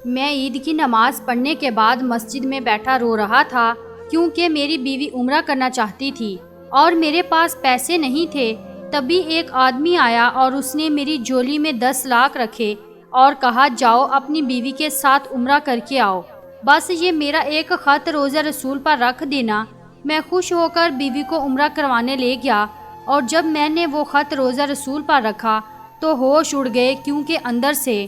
میں عید کی نماز پڑھنے کے بعد مسجد میں بیٹھا رو رہا تھا کیونکہ میری بیوی عمرہ کرنا چاہتی تھی اور میرے پاس پیسے نہیں تھے۔ تبھی ایک آدمی آیا اور اس نے میری جھولی میں 10 لاکھ رکھے اور کہا جاؤ اپنی بیوی کے ساتھ عمرہ کر کے آؤ، بس یہ میرا ایک خط روضہ رسول پر رکھ دینا۔ میں خوش ہو کر بیوی کو عمرہ کروانے لے گیا اور جب میں نے وہ خط روضہ رسول پر رکھا تو ہوش اڑ گئے کیونکہ اندر سے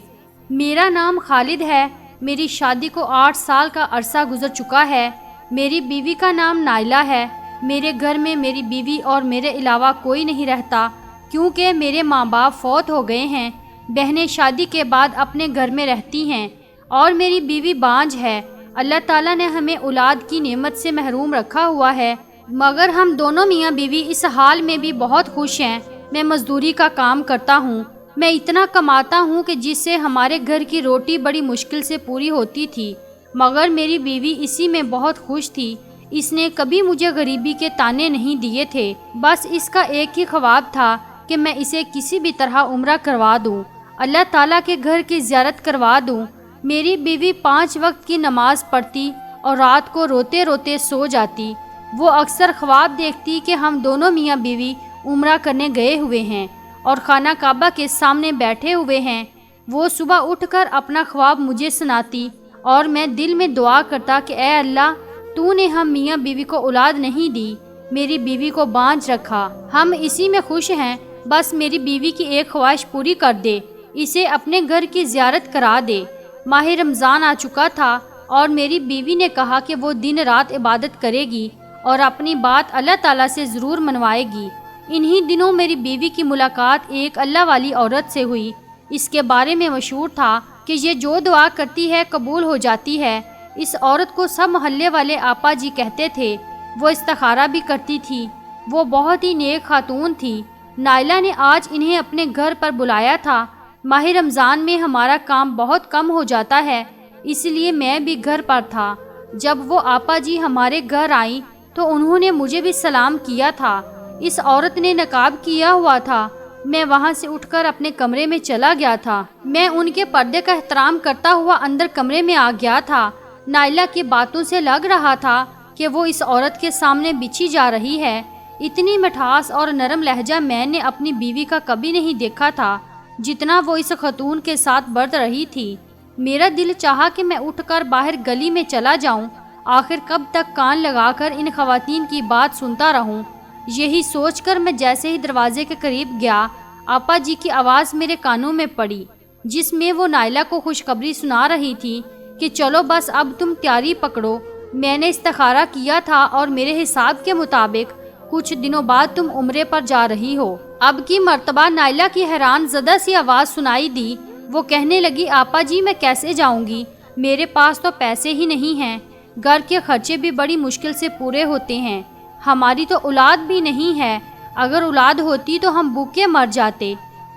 میرا نام خالد ہے، میری شادی کو 8 سال کا عرصہ گزر چکا ہے، میری بیوی کا نام نائلہ ہے، میرے گھر میں میری بیوی اور میرے علاوہ کوئی نہیں رہتا کیونکہ میرے ماں باپ فوت ہو گئے ہیں، بہنیں شادی کے بعد اپنے گھر میں رہتی ہیں اور میری بیوی بانجھ ہے۔ اللہ تعالیٰ نے ہمیں اولاد کی نعمت سے محروم رکھا ہوا ہے، مگر ہم دونوں میاں بیوی اس حال میں بھی بہت خوش ہیں۔ میں مزدوری کا کام کرتا ہوں، میں اتنا کماتا ہوں کہ جس سے ہمارے گھر کی روٹی بڑی مشکل سے پوری ہوتی تھی، مگر میری بیوی اسی میں بہت خوش تھی۔ اس نے کبھی مجھے غریبی کے طعنے نہیں دیے تھے، بس اس کا ایک ہی خواب تھا کہ میں اسے کسی بھی طرح عمرہ کروا دوں، اللہ تعالیٰ کے گھر کی زیارت کروا دوں۔ میری بیوی 5 وقت کی نماز پڑھتی اور رات کو روتے روتے سو جاتی۔ وہ اکثر خواب دیکھتی کہ ہم دونوں میاں بیوی عمرہ کرنے گئے ہوئے ہیں اور خانہ کعبہ کے سامنے بیٹھے ہوئے ہیں۔ وہ صبح اٹھ کر اپنا خواب مجھے سناتی اور میں دل میں دعا کرتا کہ اے اللہ، تو نے ہم میاں بیوی کو اولاد نہیں دی، میری بیوی کو بانجھ رکھا، ہم اسی میں خوش ہیں، بس میری بیوی کی ایک خواہش پوری کر دے، اسے اپنے گھر کی زیارت کرا دے۔ ماہ رمضان آ چکا تھا اور میری بیوی نے کہا کہ وہ دن رات عبادت کرے گی اور اپنی بات اللہ تعالیٰ سے ضرور منوائے گی۔ انہی دنوں میری بیوی کی ملاقات ایک اللہ والی عورت سے ہوئی۔ اس کے بارے میں مشہور تھا کہ یہ جو دعا کرتی ہے قبول ہو جاتی ہے۔ اس عورت کو سب محلے والے آپا جی کہتے تھے، وہ استخارہ بھی کرتی تھی، وہ بہت ہی نیک خاتون تھی۔ نائلہ نے آج انہیں اپنے گھر پر بلایا تھا۔ ماہ رمضان میں ہمارا کام بہت کم ہو جاتا ہے، اس لیے میں بھی گھر پر تھا۔ جب وہ آپا جی ہمارے گھر آئیں تو انہوں نے مجھے بھی سلام کیا تھا۔ اس عورت نے نقاب کیا ہوا تھا۔ میں وہاں سے اٹھ کر اپنے کمرے میں چلا گیا تھا۔ میں ان کے پردے کا احترام کرتا ہوا اندر کمرے میں آ گیا تھا۔ نائلہ کی باتوں سے لگ رہا تھا کہ وہ اس عورت کے سامنے بچھی جا رہی ہے۔ اتنی مٹھاس اور نرم لہجہ میں نے اپنی بیوی کا کبھی نہیں دیکھا تھا جتنا وہ اس خاتون کے ساتھ برت رہی تھی۔ میرا دل چاہا کہ میں اٹھ کر باہر گلی میں چلا جاؤں، آخر کب تک کان لگا کر ان خواتین کی بات سنتا رہوں۔ یہی سوچ کر میں جیسے ہی دروازے کے قریب گیا، آپا جی کی آواز میرے کانوں میں پڑی، جس میں وہ نائلہ کو خوشخبری سنا رہی تھی کہ چلو بس اب تم تیاری پکڑو، میں نے استخارہ کیا تھا اور میرے حساب کے مطابق کچھ دنوں بعد تم عمرے پر جا رہی ہو۔ اب کی مرتبہ نائلہ کی حیران زدہ سی آواز سنائی دی۔ وہ کہنے لگی، آپا جی میں کیسے جاؤں گی، میرے پاس تو پیسے ہی نہیں ہیں، گھر کے خرچے بھی بڑی مشکل سے پورے ہوتے ہیں، ہماری تو اولاد بھی نہیں ہے، اگر اولاد ہوتی تو ہم بھوکے مر جاتے۔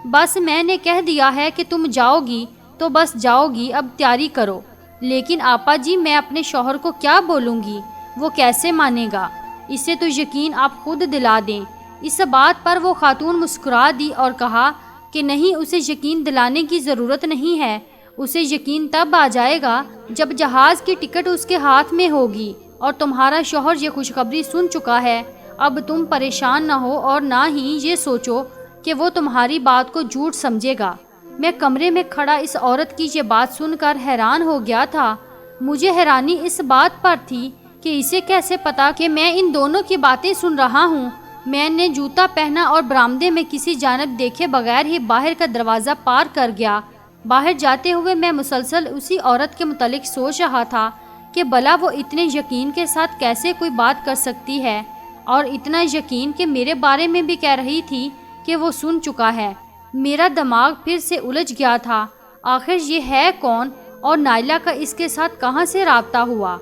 بس میں نے کہہ دیا ہے کہ تم جاؤ گی تو بس جاؤ گی، اب تیاری کرو۔ لیکن آپا جی میں اپنے شوہر کو کیا بولوں گی، وہ کیسے مانے گا، اسے تو یقین آپ خود دلا دیں۔ اس بات پر وہ خاتون مسکرا دی اور کہا کہ نہیں، اسے یقین دلانے کی ضرورت نہیں ہے، اسے یقین تب آ جائے گا جب جہاز کی ٹکٹ اس کے ہاتھ میں ہوگی اور تمہارا شوہر یہ خوشخبری سن چکا ہے۔ اب تم پریشان نہ ہو اور نہ ہی یہ سوچو کہ وہ تمہاری بات کو جھوٹ سمجھے گا۔ میں کمرے میں کھڑا اس عورت کی یہ بات سن کر حیران ہو گیا تھا۔ مجھے حیرانی اس بات پر تھی کہ اسے کیسے پتا کہ میں ان دونوں کی باتیں سن رہا ہوں۔ میں نے جوتا پہنا اور برآمدے میں کسی جانب دیکھے بغیر ہی باہر کا دروازہ پار کر گیا۔ باہر جاتے ہوئے میں مسلسل اسی عورت کے متعلق سوچ رہا تھا کہ بھلا وہ اتنے یقین کے ساتھ کیسے کوئی بات کر سکتی ہے، اور اتنا یقین کہ میرے بارے میں بھی کہہ رہی تھی کہ وہ سن چکا ہے۔ میرا دماغ پھر سے الجھ گیا تھا، آخر یہ ہے کون اور نائلہ کا اس کے ساتھ کہاں سے رابطہ ہوا۔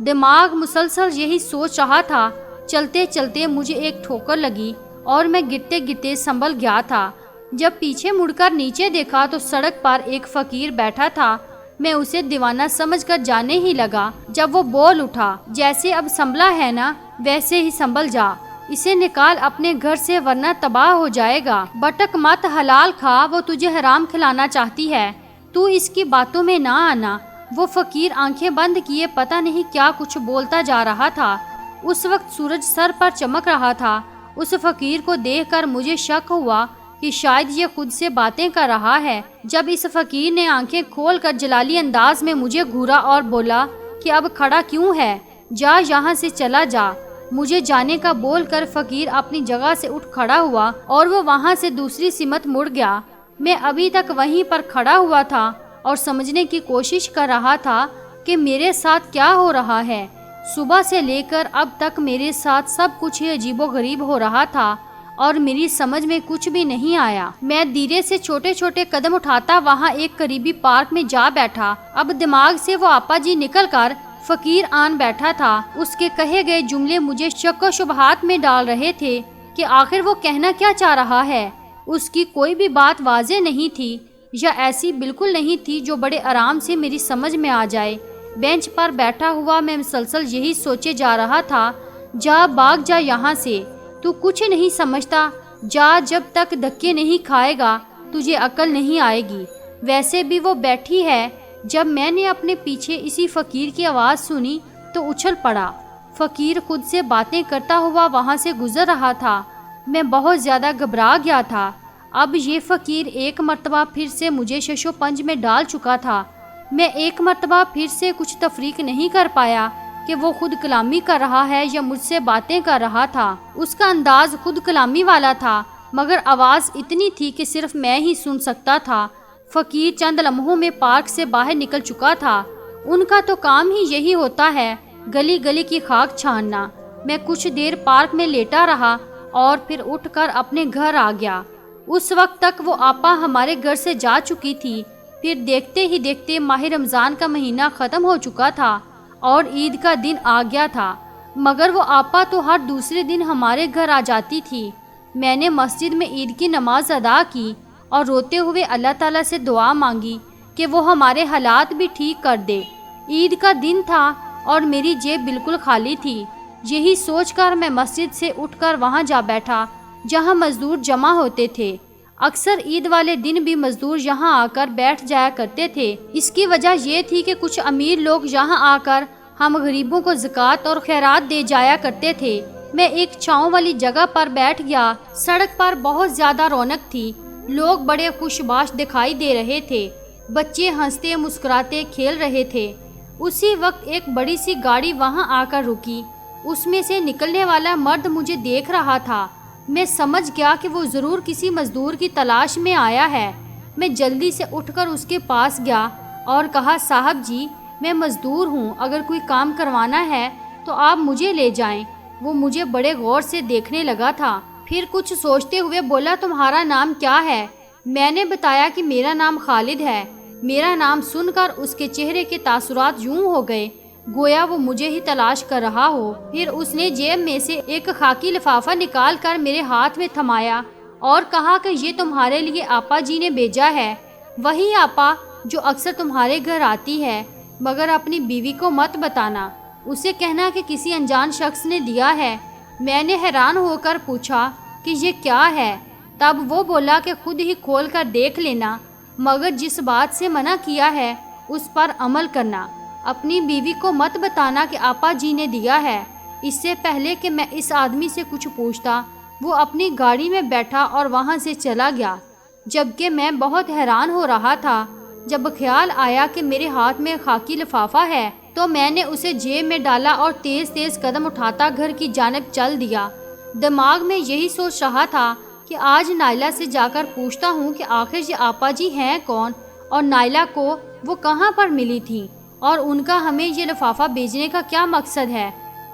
دماغ مسلسل یہی سوچ رہا تھا۔ چلتے چلتے مجھے ایک ٹھوکر لگی اور میں گرتے گرتے سنبھل گیا تھا۔ جب پیچھے مڑ کر نیچے دیکھا تو سڑک پر ایک فقیر بیٹھا تھا۔ میں اسے دیوانہ سمجھ کر جانے ہی لگا جب وہ بول اٹھا، جیسے اب سنبھلا ہے نا ویسے ہی سنبھل جا، اسے نکال اپنے گھر سے ورنہ تباہ ہو جائے گا۔ بٹک مت، حلال کھا، وہ تجھے حرام کھلانا چاہتی ہے، تو اس کی باتوں میں نہ آنا۔ وہ فقیر آنکھیں بند کیے پتہ نہیں کیا کچھ بولتا جا رہا تھا۔ اس وقت سورج سر پر چمک رہا تھا۔ اس فقیر کو دیکھ کر مجھے شک ہوا کہ شاید یہ خود سے باتیں کر رہا ہے۔ جب اس فقیر نے آنکھیں کھول کر جلالی انداز میں مجھے گھورا اور بولا کہ اب کھڑا کیوں ہے، جا یہاں سے چلا جا۔ مجھے جانے کا بول کر فقیر اپنی جگہ سے اٹھ کھڑا ہوا اور وہ وہاں سے دوسری سمت مڑ گیا۔ میں ابھی تک وہیں پر کھڑا ہوا تھا اور سمجھنے کی کوشش کر رہا تھا کہ میرے ساتھ کیا ہو رہا ہے۔ صبح سے لے کر اب تک میرے ساتھ سب کچھ ہی عجیب و غریب ہو رہا تھا اور میری سمجھ میں کچھ بھی نہیں آیا۔ میں دھیرے سے چھوٹے چھوٹے قدم اٹھاتا وہاں ایک قریبی پارک میں جا بیٹھا۔ اب دماغ سے وہ آپا جی نکل کر فقیر آن بیٹھا تھا۔ اس کے کہے گئے جملے مجھے شک و شبہات میں ڈال رہے تھے کہ آخر وہ کہنا کیا چاہ رہا ہے۔ اس کی کوئی بھی بات واضح نہیں تھی یا ایسی بالکل نہیں تھی جو بڑے آرام سے میری سمجھ میں آ جائے۔ بینچ پر بیٹھا ہوا میں مسلسل یہی سوچے جا رہا تھا، جا بھاگ جا یہاں سے، تو کچھ نہیں سمجھتا، جا جب تک دھکے نہیں کھائے گا تجھے عقل نہیں آئے گی۔ ویسے بھی وہ بیٹھی ہے۔ جب میں نے اپنے پیچھے اسی فقیر کی آواز سنی تو اچھل پڑا۔ فقیر خود سے باتیں کرتا ہوا وہاں سے گزر رہا تھا۔ میں بہت زیادہ گھبرا گیا تھا۔ اب یہ فقیر ایک مرتبہ پھر سے مجھے شش و پنج میں ڈال چکا تھا۔ میں ایک مرتبہ پھر سے کچھ تفریق نہیں کر پایا کہ وہ خود کلامی کر رہا ہے یا مجھ سے باتیں کر رہا تھا۔ اس کا انداز خود کلامی والا تھا مگر آواز اتنی تھی کہ صرف میں ہی سن سکتا تھا۔ فقیر چند لمحوں میں پارک سے باہر نکل چکا تھا۔ ان کا تو کام ہی یہی ہوتا ہے، گلی گلی کی خاک چھاننا۔ میں کچھ دیر پارک میں لیٹا رہا اور پھر اٹھ کر اپنے گھر آ گیا۔ اس وقت تک وہ آپا ہمارے گھر سے جا چکی تھی۔ پھر دیکھتے ہی دیکھتے ماہ رمضان کا مہینہ ختم ہو چکا تھا اور عید کا دن آ گیا تھا، مگر وہ آپا تو ہر دوسرے دن ہمارے گھر آ جاتی تھی۔ میں نے مسجد میں عید کی نماز ادا کی اور روتے ہوئے اللہ تعالیٰ سے دعا مانگی کہ وہ ہمارے حالات بھی ٹھیک کر دے۔ عید کا دن تھا اور میری جیب بالکل خالی تھی۔ یہی سوچ کر میں مسجد سے اٹھ کر وہاں جا بیٹھا جہاں مزدور جمع ہوتے تھے۔ اکثر عید والے دن بھی مزدور یہاں آ کر بیٹھ جایا کرتے تھے۔ اس کی وجہ یہ تھی کہ کچھ امیر لوگ یہاں آ کر ہم غریبوں کو زکوٰۃ اور خیرات دے جایا کرتے تھے۔ میں ایک چھاؤں والی جگہ پر بیٹھ گیا۔ سڑک پر بہت زیادہ رونق تھی، لوگ بڑے خوش باش دکھائی دے رہے تھے، بچے ہنستے مسکراتے کھیل رہے تھے۔ اسی وقت ایک بڑی سی گاڑی وہاں آ کر رکی۔ اس میں سے نکلنے والا مرد مجھے دیکھ رہا تھا۔ میں سمجھ گیا کہ وہ ضرور کسی مزدور کی تلاش میں آیا ہے۔ میں جلدی سے اٹھ کر اس کے پاس گیا اور کہا، صاحب جی میں مزدور ہوں، اگر کوئی کام کروانا ہے تو آپ مجھے لے جائیں۔ وہ مجھے بڑے غور سے دیکھنے لگا تھا، پھر کچھ سوچتے ہوئے بولا، تمہارا نام کیا ہے؟ میں نے بتایا کہ میرا نام خالد ہے۔ میرا نام سن کر اس کے چہرے کے تاثرات یوں ہو گئے گویا وہ مجھے ہی تلاش کر رہا ہو۔ پھر اس نے جیب میں سے ایک خاکی لفافہ نکال کر میرے ہاتھ میں تھمایا اور کہا کہ یہ تمہارے لیے آپا جی نے بھیجا ہے، وہی آپا جو اکثر تمہارے گھر آتی ہے، مگر اپنی بیوی کو مت بتانا، اسے کہنا کہ کسی انجان شخص نے دیا ہے۔ میں نے حیران ہو کر پوچھا کہ یہ کیا ہے؟ تب وہ بولا کہ خود ہی کھول کر دیکھ لینا، مگر جس بات سے منع کیا ہے اس پر عمل کرنا، اپنی بیوی کو مت بتانا کہ آپا جی نے دیا ہے۔ اس سے پہلے کہ میں اس آدمی سے کچھ پوچھتا، وہ اپنی گاڑی میں بیٹھا اور وہاں سے چلا گیا، جبکہ میں بہت حیران ہو رہا تھا۔ جب خیال آیا کہ میرے ہاتھ میں خاکی لفافہ ہے تو میں نے اسے جیب میں ڈالا اور تیز تیز قدم اٹھاتا گھر کی جانب چل دیا۔ دماغ میں یہی سوچ رہا تھا کہ آج نائلہ سے جا کر پوچھتا ہوں کہ آخر یہ آپا جی ہیں کون اور نائلہ کو وہ کہاں پر ملی تھی اور ان کا ہمیں یہ لفافہ بھیجنے کا کیا مقصد ہے۔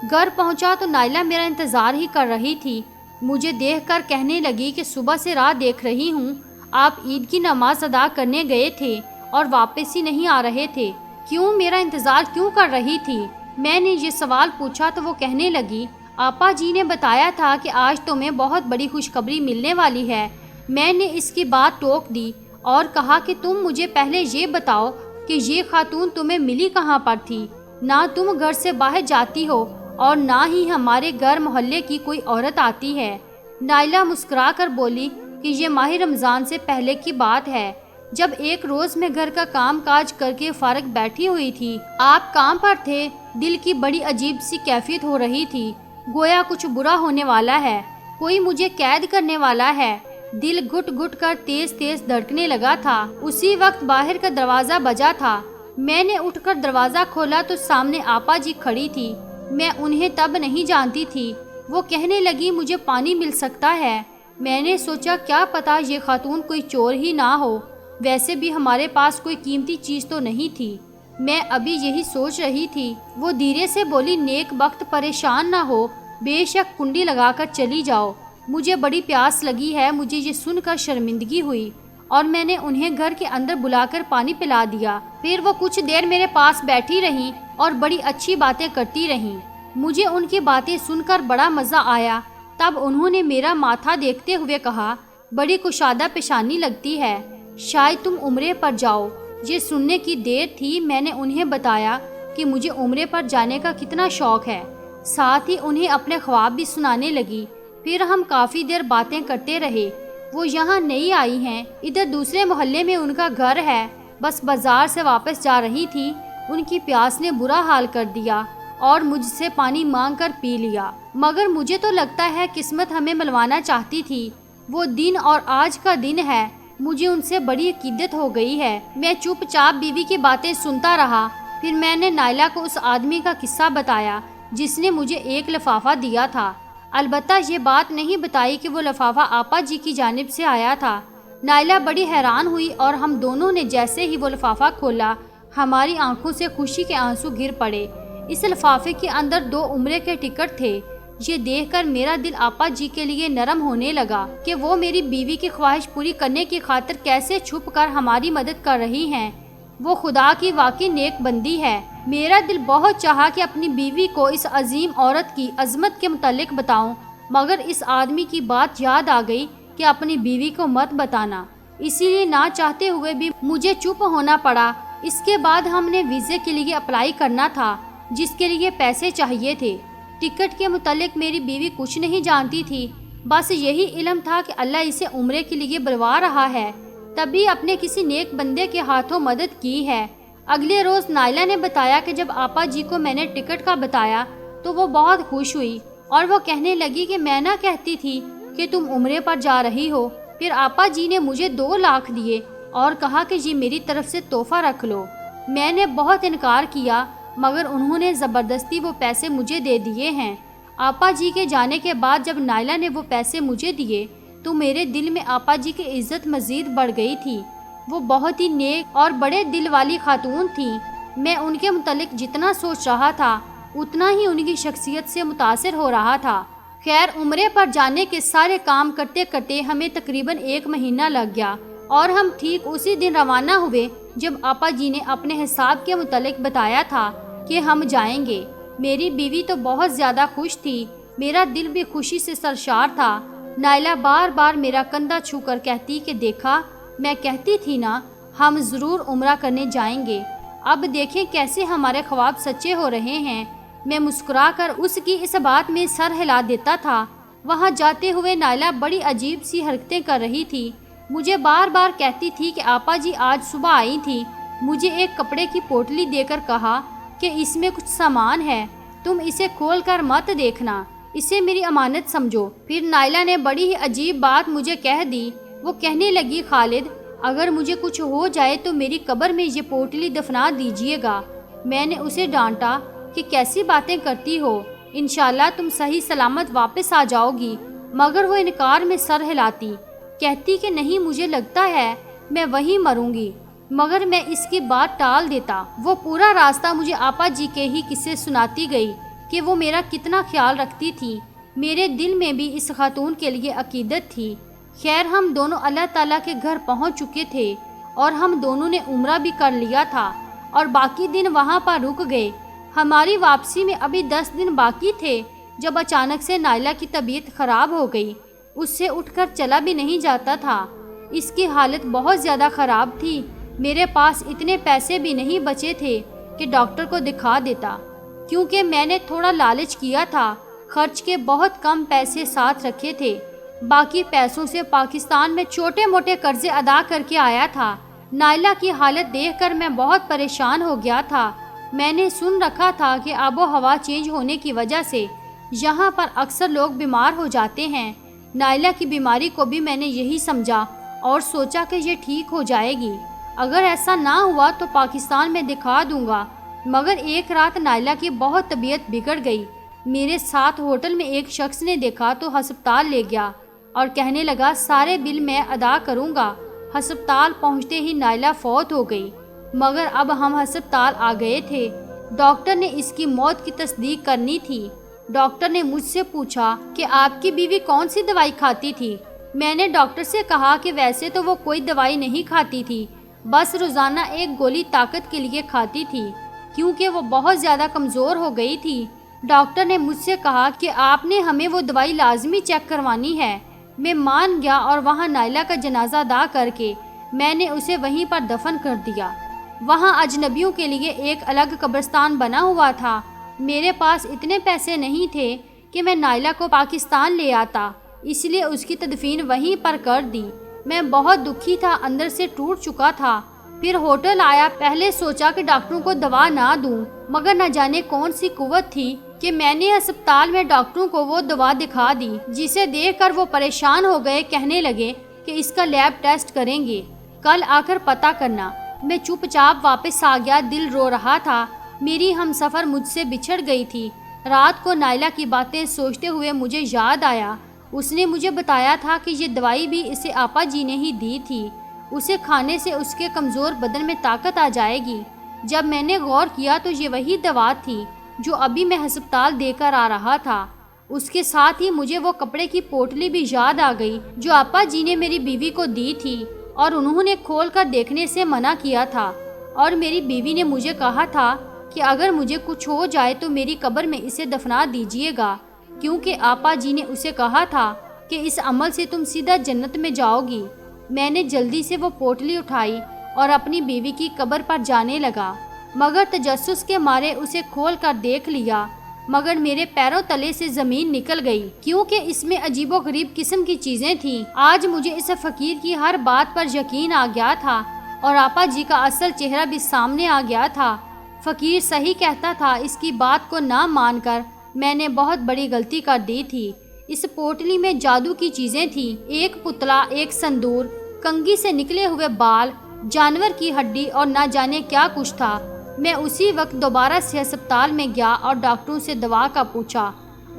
گھر پہنچا تو نائلہ میرا انتظار ہی کر رہی تھی۔ مجھے دیکھ کر کہنے لگی کہ صبح سے راہ دیکھ رہی ہوں، آپ عید کی نماز ادا کرنے گئے تھے اور واپس ہی نہیں آ رہے تھے، کیوں میرا انتظار کیوں کر رہی تھی؟ میں نے یہ سوال پوچھا تو وہ کہنے لگی، آپا جی نے بتایا تھا کہ آج تمہیں بہت بڑی خوشخبری ملنے والی ہے۔ میں نے اس کی بات ٹوک دی اور کہا کہ تم مجھے پہلے یہ بتاؤ کہ یہ خاتون تمہیں ملی کہاں پر تھی؟ نہ تم گھر سے باہر جاتی ہو اور نہ ہی ہمارے گھر محلے کی کوئی عورت آتی ہے۔ نائلہ مسکرا کر بولی کہ یہ ماہ رمضان سے پہلے کی بات ہے، جب ایک روز میں گھر کا کام کاج کر کے فارغ بیٹھی ہوئی تھی، آپ کام پر تھے، دل کی بڑی عجیب سی کیفیت ہو رہی تھی، گویا کچھ برا ہونے والا ہے، کوئی مجھے قید کرنے والا ہے۔ دل گھٹ گھٹ کر تیز تیز دھڑکنے لگا تھا۔ اسی وقت باہر کا دروازہ بجا تھا۔ میں نے اٹھ کر دروازہ کھولا تو سامنے آپا جی کھڑی تھی۔ میں انہیں تب نہیں جانتی تھی۔ وہ کہنے لگی مجھے پانی مل سکتا ہے۔ میں نے سوچا کیا پتا یہ خاتون کوئی چور ہی نہ ہو، ویسے بھی ہمارے پاس کوئی قیمتی چیز تو نہیں تھی۔ میں ابھی یہی سوچ رہی تھی، وہ دھیرے سے بولی نیک وقت پریشان نہ ہو، بے شک کنڈی لگا کر چلی جاؤ، مجھے بڑی پیاس لگی ہے۔ مجھے یہ سن کر شرمندگی ہوئی اور میں نے انہیں گھر کے اندر بلا کر پانی پلا دیا۔ پھر وہ کچھ دیر میرے پاس بیٹھی رہیں اور بڑی اچھی باتیں کرتی رہیں۔ مجھے ان کی باتیں سن کر بڑا مزہ آیا۔ تب انہوں نے میرا ماتھا دیکھتے ہوئے کہا، بڑی کشادہ پیشانی لگتی ہے، شاید تم عمرے پر جاؤ۔ یہ سننے کی دیر تھی۔ میں نے انہیں بتایا کہ مجھے عمرے پر جانے کا کتنا شوق ہے، ساتھ ہی انہیں اپنے خواب بھی سنانے لگی۔ پھر ہم کافی دیر باتیں کرتے رہے۔ وہ یہاں نئی آئی ہیں، ادھر دوسرے محلے میں ان کا گھر ہے، بس بازار سے واپس جا رہی تھی، ان کی پیاس نے برا حال کر دیا اور مجھ سے پانی مانگ کر پی لیا۔ مگر مجھے تو لگتا ہے قسمت ہمیں ملوانا چاہتی تھی۔ وہ دن اور آج کا دن ہے، مجھے ان سے بڑی عقیدت ہو گئی ہے۔ میں چپ چاپ بیوی کی باتیں سنتا رہا۔ پھر میں نے نائلہ کو اس آدمی کا قصہ بتایا جس نے مجھے ایک لفافہ دیا تھا۔ البتہ یہ بات نہیں بتائی کہ وہ لفافہ آپا جی کی جانب سے آیا تھا۔ نائلہ بڑی حیران ہوئی اور ہم دونوں نے جیسے ہی وہ لفافہ کھولا، ہماری آنکھوں سے خوشی کے آنسو گر پڑے۔ اس لفافے کے اندر 2 عمرے کے ٹکٹ تھے۔ یہ دیکھ کر میرا دل آپا جی کے لیے نرم ہونے لگا کہ وہ میری بیوی کی خواہش پوری کرنے کی خاطر کیسے چھپ کر ہماری مدد کر رہی ہیں۔ وہ خدا کی واقعی نیک بندی ہے۔ میرا دل بہت چاہا کہ اپنی بیوی کو اس عظیم عورت کی عظمت کے متعلق بتاؤں، مگر اس آدمی کی بات یاد آ گئی کہ اپنی بیوی کو مت بتانا، اسی لیے نہ چاہتے ہوئے بھی مجھے چپ ہونا پڑا۔ اس کے بعد ہم نے ویزے کے لیے اپلائی کرنا تھا، جس کے لیے پیسے چاہیے تھے۔ ٹکٹ کے متعلق میری بیوی کچھ نہیں جانتی تھی، بس یہی علم تھا کہ اللہ اسے عمرے کے لیے بلوا رہا ہے، تبھی اپنے کسی نیک بندے کے ہاتھوں مدد کی ہے۔ اگلے روز نائلہ نے بتایا کہ جب آپا جی کو میں نے ٹکٹ کا بتایا تو وہ بہت خوش ہوئی اور وہ کہنے لگی کہ میں نہ کہتی تھی کہ تم عمرے پر جا رہی ہو۔ پھر آپا جی نے مجھے 2 لاکھ دیے اور کہا کہ یہ میری طرف سے تحفہ رکھ لو۔ میں نے بہت انکار کیا، مگر انہوں نے زبردستی وہ پیسے مجھے دے دیے ہیں۔ آپا جی کے جانے کے بعد جب نائلہ نے وہ پیسے مجھے دیے تو میرے دل میں آپا جی کی عزت مزید بڑھ گئی تھی۔ وہ بہت ہی نیک اور بڑے دل والی خاتون تھیں۔ میں ان کے متعلق جتنا سوچ رہا تھا اتنا ہی ان کی شخصیت سے متاثر ہو رہا تھا۔ خیر، عمرے پر جانے کے سارے کام کرتے کرتے ہمیں تقریباً 1 مہینہ لگ گیا اور ہم ٹھیک اسی دن روانہ ہوئے جب آپا جی نے اپنے حساب کے متعلق بتایا تھا کہ ہم جائیں گے۔ میری بیوی تو بہت زیادہ خوش تھی، میرا دل بھی خوشی سے سرشار تھا۔ نائلہ بار بار میرا کندھا چھو کر کہتی کہ دیکھا، میں کہتی تھی نا ہم ضرور عمرہ کرنے جائیں گے، اب دیکھیں کیسے ہمارے خواب سچے ہو رہے ہیں۔ میں مسکرا کر اس کی اس بات میں سر ہلا دیتا تھا۔ وہاں جاتے ہوئے نائلہ بڑی عجیب سی حرکتیں کر رہی تھی، مجھے بار بار کہتی تھی کہ آپا جی آج صبح آئی تھی، مجھے ایک کپڑے کی پوٹلی دے کر کہا کہ اس میں کچھ سامان ہے، تم اسے کھول کر مت دیکھنا، اسے میری امانت سمجھو۔ پھر نائلہ نے بڑی ہی عجیب بات مجھے کہہ دی۔ وہ کہنے لگی خالد، اگر مجھے کچھ ہو جائے تو میری قبر میں یہ پوٹلی دفنا دیجیے گا۔ میں نے اسے ڈانٹا کہ کیسی باتیں کرتی ہو، انشاءاللہ تم صحیح سلامت واپس آ جاؤ گی، مگر وہ انکار میں سر ہلاتی، کہتی کہ نہیں، مجھے لگتا ہے میں وہیں مروں گی، مگر میں اس کی بات ٹال دیتا۔ وہ پورا راستہ مجھے آپا جی کے ہی قصے سناتی گئی کہ وہ میرا کتنا خیال رکھتی تھی۔ میرے دل میں بھی اس خاتون کے لیے عقیدت تھی۔ خیر، ہم دونوں اللہ تعالیٰ کے گھر پہنچ چکے تھے اور ہم دونوں نے عمرہ بھی کر لیا تھا اور باقی دن وہاں پر رک گئے۔ ہماری واپسی میں ابھی 10 دن باقی تھے جب اچانک سے نائلہ کی طبیعت خراب ہو گئی۔ اس سے اٹھ کر چلا بھی نہیں جاتا تھا، اس کی حالت بہت زیادہ خراب تھی۔ میرے پاس اتنے پیسے بھی نہیں بچے تھے کہ ڈاکٹر کو دکھا دیتا، کیونکہ میں نے تھوڑا لالچ کیا تھا، خرچ کے بہت کم پیسے ساتھ رکھے تھے، باقی پیسوں سے پاکستان میں چھوٹے موٹے قرضے ادا کر کے آیا تھا۔ نائلہ کی حالت دیکھ کر میں بہت پریشان ہو گیا تھا۔ میں نے سن رکھا تھا کہ آب و ہوا چینج ہونے کی وجہ سے یہاں پر اکثر لوگ بیمار ہو جاتے ہیں۔ نائلہ کی بیماری کو بھی میں نے یہی سمجھا اور سوچا کہ یہ ٹھیک ہو جائے گی۔ اگر ایسا نہ ہوا تو پاکستان میں دکھا دوں گا۔ مگر ایک رات نائلہ کی بہت طبیعت بگڑ گئی۔ میرے ساتھ ہوٹل میں ایک شخص نے دیکھا تو ہسپتال لے گیا اور کہنے لگا سارے بل میں ادا کروں گا۔ ہسپتال پہنچتے ہی نائلہ فوت ہو گئی۔ مگر اب ہم ہسپتال آ گئے تھے۔ ڈاکٹر نے اس کی موت کی تصدیق کرنی تھی۔ ڈاکٹر نے مجھ سے پوچھا کہ آپ کی بیوی کون سی دوائی کھاتی تھی؟ میں نے ڈاکٹر سے کہا کہ ویسے تو وہ کوئی دوائی نہیں کھاتی تھی، بس روزانہ ایک گولی طاقت کے لیے کھاتی تھی کیونکہ وہ بہت زیادہ کمزور ہو گئی تھی۔ ڈاکٹر نے مجھ سے کہا کہ آپ نے ہمیں وہ دوائی لازمی چیک کروانی ہے۔ میں مان گیا اور وہاں نائلہ کا جنازہ ادا کر کے میں نے اسے وہیں پر دفن کر دیا۔ وہاں اجنبیوں کے لیے ایک الگ قبرستان بنا ہوا تھا۔ میرے پاس اتنے پیسے نہیں تھے کہ میں نائلہ کو پاکستان لے آتا، اس لیے اس کی تدفین وہیں پر کر دی۔ میں بہت دکھی تھا، اندر سے ٹوٹ چکا تھا۔ پھر ہوٹل آیا، پہلے سوچا کہ ڈاکٹروں کو دوا نہ دوں، مگر نہ جانے کون سی قوت تھی کہ میں نے ہسپتال میں ڈاکٹروں کو وہ دوا دکھا دی، جسے دیکھ کر وہ پریشان ہو گئے، کہنے لگے کہ اس کا لیب ٹیسٹ کریں گے، کل آ کر پتہ کرنا۔ میں چپ چاپ واپس آ گیا، دل رو رہا تھا۔ میری ہم سفر مجھ سے بچھڑ گئی تھی۔ رات کو نائلہ کی باتیں سوچتے ہوئے مجھے یاد آیا، اس نے مجھے بتایا تھا کہ یہ دوائی بھی اسے آپا جی نے ہی دی تھی، اسے کھانے سے اس کے کمزور بدن میں طاقت آ جائے گی۔ جب میں نے غور کیا تو یہ وہی دوا تھی جو ابھی میں ہسپتال دے کر آ رہا تھا۔ اس کے ساتھ ہی مجھے وہ کپڑے کی پوٹلی بھی یاد آ گئی جو آپا جی نے میری بیوی کو دی تھی اور انہوں نے کھول کر دیکھنے سے منع کیا تھا، اور میری بیوی نے مجھے کہا تھا کہ اگر مجھے کچھ ہو جائے تو میری قبر میں اسے دفنا دیجیے گا، کیونکہ آپا جی نے اسے کہا تھا کہ اس عمل سے تم سیدھا جنت میں جاؤ گی۔ میں نے جلدی سے وہ پوٹلی اٹھائی اور اپنی بیوی کی قبر پر جانے لگا، مگر تجسس کے مارے اسے کھول کر دیکھ لیا، مگر میرے پیروں تلے سے زمین نکل گئی کیونکہ اس میں عجیب و غریب قسم کی چیزیں تھیں۔ آج مجھے اس فقیر کی ہر بات پر یقین آ گیا تھا اور آپا جی کا اصل چہرہ بھی سامنے آ گیا تھا۔ فقیر صحیح کہتا تھا، اس کی بات کو نہ مان کر میں نے بہت بڑی غلطی کر دی تھی۔ اس پوٹلی میں جادو کی چیزیں تھیں، ایک پتلا، ایک سندور، کنگھی سے نکلے ہوئے بال، جانور کی ہڈی اور نہ جانے کیا کچھ تھا۔ میں اسی وقت دوبارہ سے ہسپتال میں گیا اور ڈاکٹروں سے دوا کا پوچھا۔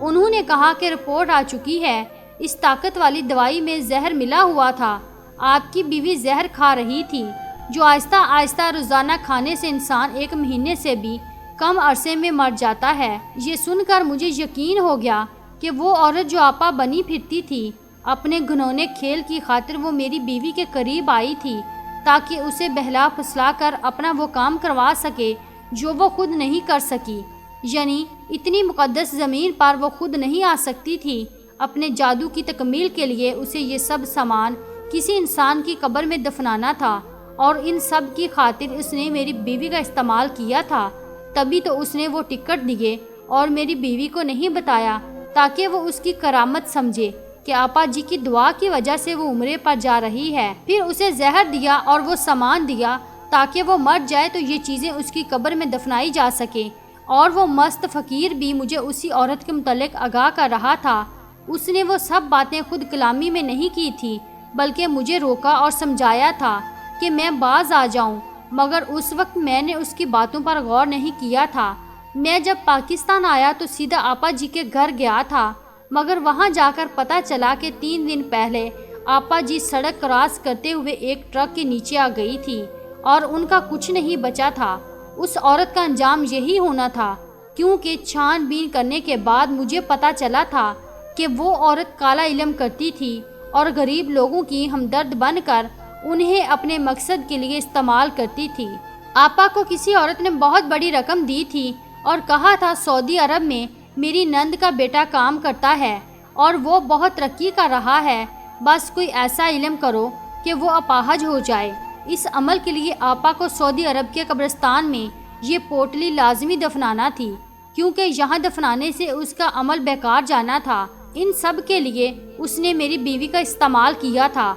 انہوں نے کہا کہ رپورٹ آ چکی ہے، اس طاقت والی دوائی میں زہر ملا ہوا تھا، آپ کی بیوی زہر کھا رہی تھی، جو آہستہ آہستہ روزانہ کھانے سے انسان 1 مہینے سے بھی کم عرصے میں مر جاتا ہے۔ یہ سن کر مجھے یقین ہو گیا کہ وہ عورت جو آپا بنی پھرتی تھی، اپنے گھنونے کھیل کی خاطر وہ میری بیوی کے قریب آئی تھی تاکہ اسے بہلا پھسلا کر اپنا وہ کام کروا سکے جو وہ خود نہیں کر سکی، یعنی اتنی مقدس زمین پر وہ خود نہیں آ سکتی تھی۔ اپنے جادو کی تکمیل کے لیے اسے یہ سب سامان کسی انسان کی قبر میں دفنانا تھا، اور ان سب کی خاطر اس نے میری بیوی کا استعمال کیا تھا۔ تبھی تو اس نے وہ ٹکٹ دیے اور میری بیوی کو نہیں بتایا تاکہ وہ اس کی کرامت سمجھے کہ آپا جی کی دعا کی وجہ سے وہ عمرے پر جا رہی ہے۔ پھر اسے زہر دیا اور وہ سامان دیا تاکہ وہ مر جائے تو یہ چیزیں اس کی قبر میں دفنائی جا سکیں، اور وہ مست فقیر بھی مجھے اسی عورت کے متعلق آگاہ کر رہا تھا۔ اس نے وہ سب باتیں خود کلامی میں نہیں کی تھی، بلکہ مجھے روکا اور سمجھایا تھا کہ میں باز آ جاؤں، مگر اس وقت میں نے اس کی باتوں پر غور نہیں کیا تھا۔ میں جب پاکستان آیا تو سیدھا آپا جی کے گھر گیا تھا، مگر وہاں جا کر پتہ چلا کہ 3 دن پہلے آپا جی سڑک کراس کرتے ہوئے ایک ٹرک کے نیچے آ گئی تھی اور ان کا کچھ نہیں بچا تھا۔ اس عورت کا انجام یہی ہونا تھا، کیونکہ چھان بین کرنے کے بعد مجھے پتہ چلا تھا کہ وہ عورت کالا علم کرتی تھی اور غریب لوگوں کی ہمدرد بن کر انہیں اپنے مقصد کے لیے استعمال کرتی تھی۔ آپا کو کسی عورت نے بہت بڑی رقم دی تھی اور کہا تھا سعودی عرب میں میری نند کا بیٹا کام کرتا ہے اور وہ بہت ترقی کر رہا ہے، بس کوئی ایسا علم کرو کہ وہ اپاہج ہو جائے۔ اس عمل کے لیے آپا کو سعودی عرب کے قبرستان میں یہ پوٹلی لازمی دفنانا تھی، کیونکہ یہاں دفنانے سے اس کا عمل بیکار جانا تھا۔ ان سب کے لیے اس نے میری بیوی کا استعمال کیا تھا۔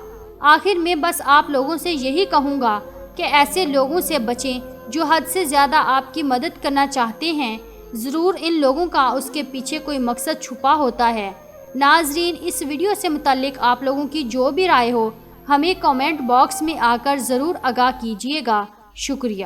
آخر میں بس آپ لوگوں سے یہی کہوں گا کہ ایسے لوگوں سے بچیں جو حد سے زیادہ آپ کی مدد کرنا چاہتے ہیں۔ ضرور ان لوگوں کا اس کے پیچھے کوئی مقصد چھپا ہوتا ہے۔ ناظرین، اس ویڈیو سے متعلق آپ لوگوں کی جو بھی رائے ہو ہمیں کامنٹ باکس میں آ کر ضرور آگاہ کیجیے گا۔ شکریہ۔